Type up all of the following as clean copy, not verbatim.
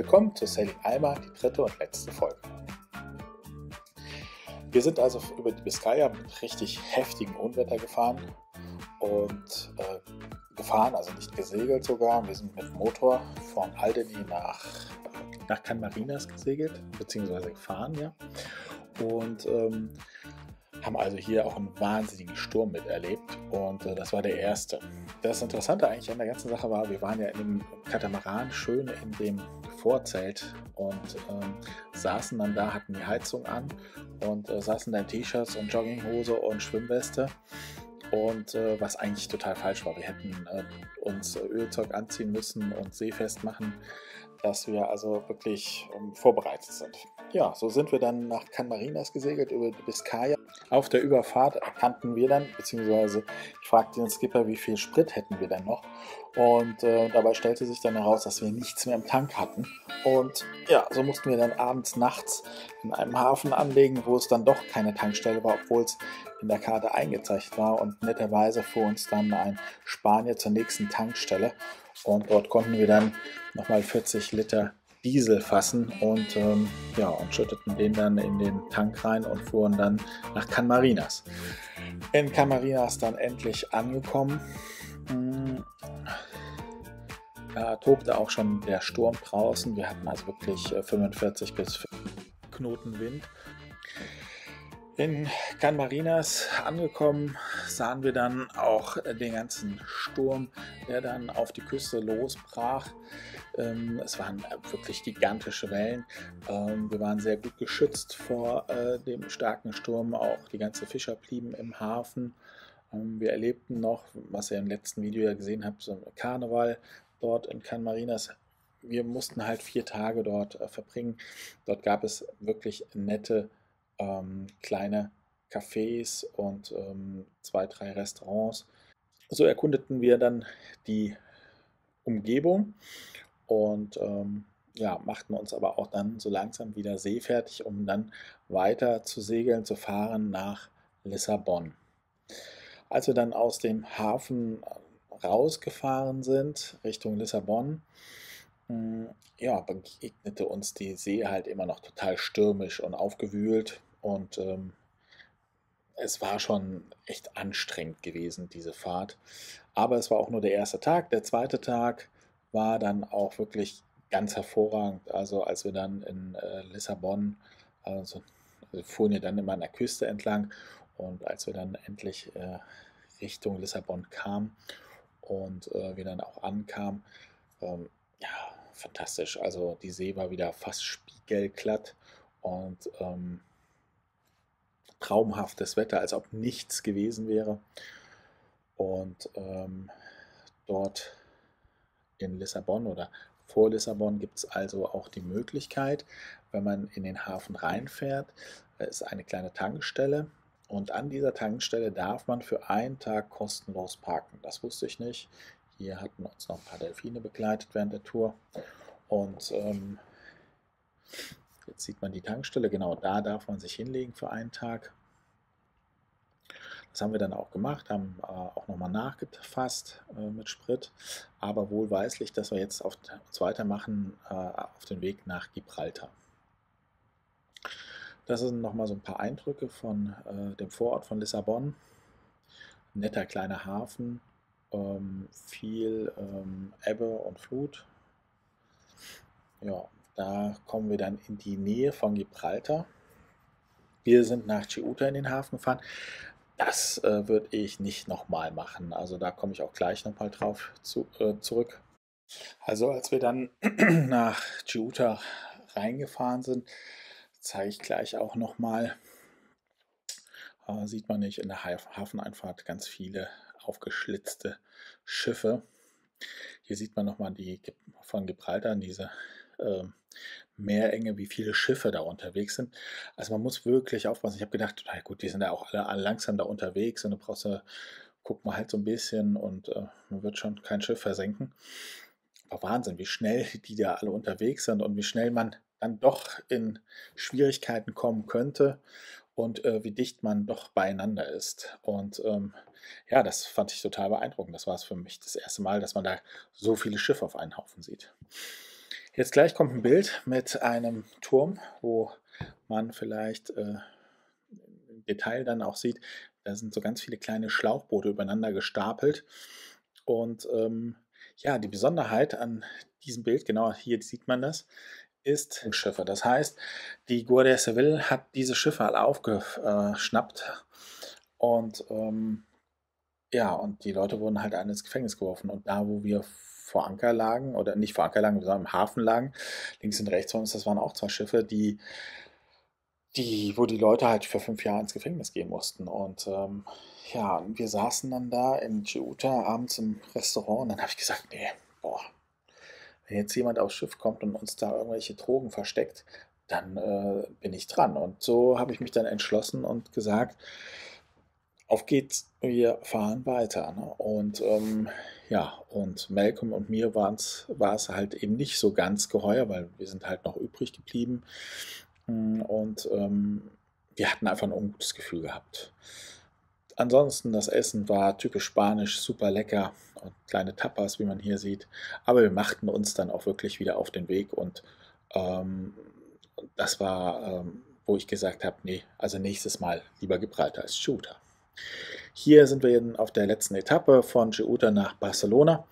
Willkommen zu Sailing Alma, die dritte und letzte Folge. Wir sind also über die Biskaya mit richtig heftigem Unwetter gefahren und also nicht gesegelt sogar. Wir sind mit dem Motor von Alderney nach Can Marinas gesegelt, beziehungsweise gefahren, ja. Und haben also hier auch einen wahnsinnigen Sturm miterlebt und das war der erste. Das Interessante eigentlich an der ganzen Sache war, wir waren ja in dem Katamaran schön in dem Vorzelt und saßen dann da, hatten die Heizung an und saßen da in T-Shirts und Jogginghose und Schwimmweste. Und was eigentlich total falsch war, wir hätten uns Ölzeug anziehen müssen und seefest machen, dass wir also wirklich vorbereitet sind. Ja, so sind wir dann nach Can Marinas gesegelt über die Biskaya. Auf der Überfahrt erkannten wir dann, beziehungsweise ich fragte den Skipper, wie viel Sprit hätten wir denn noch. Und dabei stellte sich dann heraus, dass wir nichts mehr im Tank hatten. Und ja, so mussten wir dann abends, nachts in einem Hafen anlegen, wo es dann doch keine Tankstelle war, obwohl es in der Karte eingezeichnet war. Und netterweise fuhr uns dann ein Spanier zur nächsten Tankstelle. Und dort konnten wir dann nochmal 40 Liter Diesel fassen und schütteten den dann in den Tank rein und fuhren dann nach Can Marinas. In Can Marinas dann endlich angekommen. Da tobte auch schon der Sturm draußen. Wir hatten also wirklich 45 bis 50 Knoten Wind. In Can Marinas angekommen, sahen wir dann auch den ganzen Sturm, der dann auf die Küste losbrach. Es waren wirklich gigantische Wellen. Wir waren sehr gut geschützt vor dem starken Sturm. Auch die ganzen Fischer blieben im Hafen. Wir erlebten noch, was ihr im letzten Video ja gesehen habt, so ein Karneval dort in Can Marinas. Wir mussten halt 4 Tage dort verbringen. Dort gab es wirklich nette kleine Cafés und 2, 3 Restaurants. So erkundeten wir dann die Umgebung und machten uns aber auch dann so langsam wieder seefertig, um dann weiter zu segeln, zu fahren nach Lissabon. Als wir dann aus dem Hafen rausgefahren sind Richtung Lissabon, begegnete uns die See halt immer noch total stürmisch und aufgewühlt und es war schon echt anstrengend gewesen, diese Fahrt. Aber es war auch nur der erste Tag. Der zweite Tag war dann auch wirklich ganz hervorragend. Also als wir dann in Lissabon, wir fuhren ja dann immer an der Küste entlang und als wir dann endlich Richtung Lissabon kamen und wir dann auch ankamen, fantastisch. Also die See war wieder fast spiegelglatt und traumhaftes Wetter, als ob nichts gewesen wäre. Und dort in Lissabon oder vor Lissabon gibt es also auch die Möglichkeit, wenn man in den Hafen reinfährt, ist eine kleine Tankstelle. Und an dieser Tankstelle darf man für einen Tag kostenlos parken. Das wusste ich nicht. Hier hatten uns noch ein paar Delfine begleitet während der Tour. Und jetzt sieht man die Tankstelle. Genau da darf man sich hinlegen für einen Tag. Das haben wir dann auch gemacht, haben auch nochmal nachgefasst mit Sprit. Aber wohlweislich, dass wir jetzt uns weitermachen auf den Weg nach Gibraltar. Das sind nochmal so ein paar Eindrücke von dem Vorort von Lissabon. Netter kleiner Hafen, viel Ebbe und Flut. Ja, da kommen wir dann in die Nähe von Gibraltar. Wir sind nach Ceuta in den Hafen gefahren. Das würde ich nicht nochmal machen. Also da komme ich auch gleich nochmal drauf zurück. Also als wir dann nach Ceuta reingefahren sind, zeige ich gleich auch nochmal, sieht man nicht in der Hafeneinfahrt ganz viele aufgeschlitzte Schiffe. Hier sieht man nochmal die von Gibraltar, diese Meerenge, wie viele Schiffe da unterwegs sind. Also man muss wirklich aufpassen. Ich habe gedacht, na gut, die sind ja auch alle langsam da unterwegs und guck mal halt so ein bisschen und man wird schon kein Schiff versenken. Aber Wahnsinn, wie schnell die da alle unterwegs sind und wie schnell man dann doch in Schwierigkeiten kommen könnte und wie dicht man doch beieinander ist. Und das fand ich total beeindruckend. Das war es für mich das erste Mal, dass man da so viele Schiffe auf einen Haufen sieht. Jetzt gleich kommt ein Bild mit einem Turm, wo man vielleicht im Detail dann auch sieht, da sind so ganz viele kleine Schlauchboote übereinander gestapelt. Und ja, die Besonderheit an diesem Bild, genau hier sieht man das, ist Schiffe. Das heißt, die Guardia Civil hat diese Schiffe alle aufgeschnappt und ja, und die Leute wurden halt alle ins Gefängnis geworfen. Und da, wo wir vor Anker lagen, oder nicht vor Anker lagen, sondern im Hafen lagen, links und rechts von uns, das waren auch zwei Schiffe, wo die Leute halt für 5 Jahre ins Gefängnis gehen mussten. Und ja, und wir saßen dann da in Ceuta abends im Restaurant und dann habe ich gesagt, nee, boah, wenn jetzt jemand aufs Schiff kommt und uns da irgendwelche Drogen versteckt, dann bin ich dran. Und so habe ich mich dann entschlossen und gesagt, auf geht's, wir fahren weiter. Ne? Und ja, und Malcolm und mir war es halt eben nicht so ganz geheuer, weil wir sind halt noch übrig geblieben. Und wir hatten einfach ein ungutes Gefühl gehabt. Ansonsten, das Essen war typisch spanisch, super lecker und kleine Tapas, wie man hier sieht. Aber wir machten uns dann auch wirklich wieder auf den Weg und ähm, das war, wo ich gesagt habe, nee, also nächstes Mal lieber Gibraltar als Ceuta. Hier sind wir auf der letzten Etappe von Ceuta nach Barcelona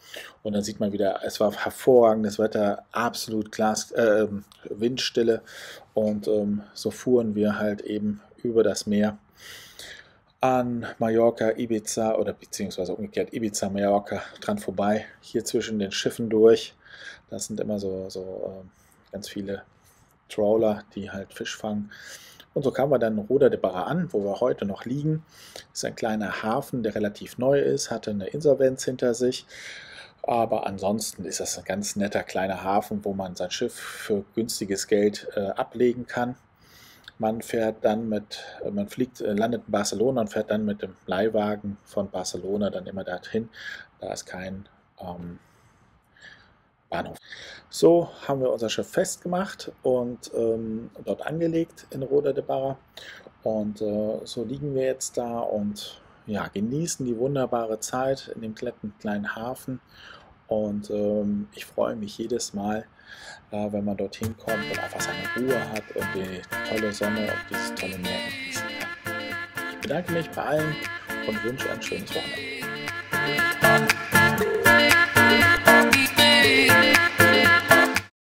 und dann sieht man wieder, es war hervorragendes Wetter, absolut Windstille und so fuhren wir halt eben über das Meer an Mallorca, Ibiza oder beziehungsweise umgekehrt Ibiza, Mallorca dran vorbei, hier zwischen den Schiffen durch. Das sind immer so ganz viele Trawler, die halt Fisch fangen. Und so kamen wir dann in Roda de Barra an, wo wir heute noch liegen. Das ist ein kleiner Hafen, der relativ neu ist, hatte eine Insolvenz hinter sich. Aber ansonsten ist das ein ganz netter kleiner Hafen, wo man sein Schiff für günstiges Geld ablegen kann. Man landet in Barcelona und fährt dann mit dem Leihwagen von Barcelona dann immer dorthin. Da ist kein Bahnhof. So haben wir unser Schiff festgemacht und dort angelegt in Roda de Barra. Und so liegen wir jetzt da und ja, genießen die wunderbare Zeit in dem kleinen Hafen. Und ich freue mich jedes Mal, wenn man dorthin kommt und einfach seine Ruhe hat und die tolle Sonne und dieses tolle Meer genießen kann. Ich bedanke mich bei allen und wünsche ein schönes Wochenende.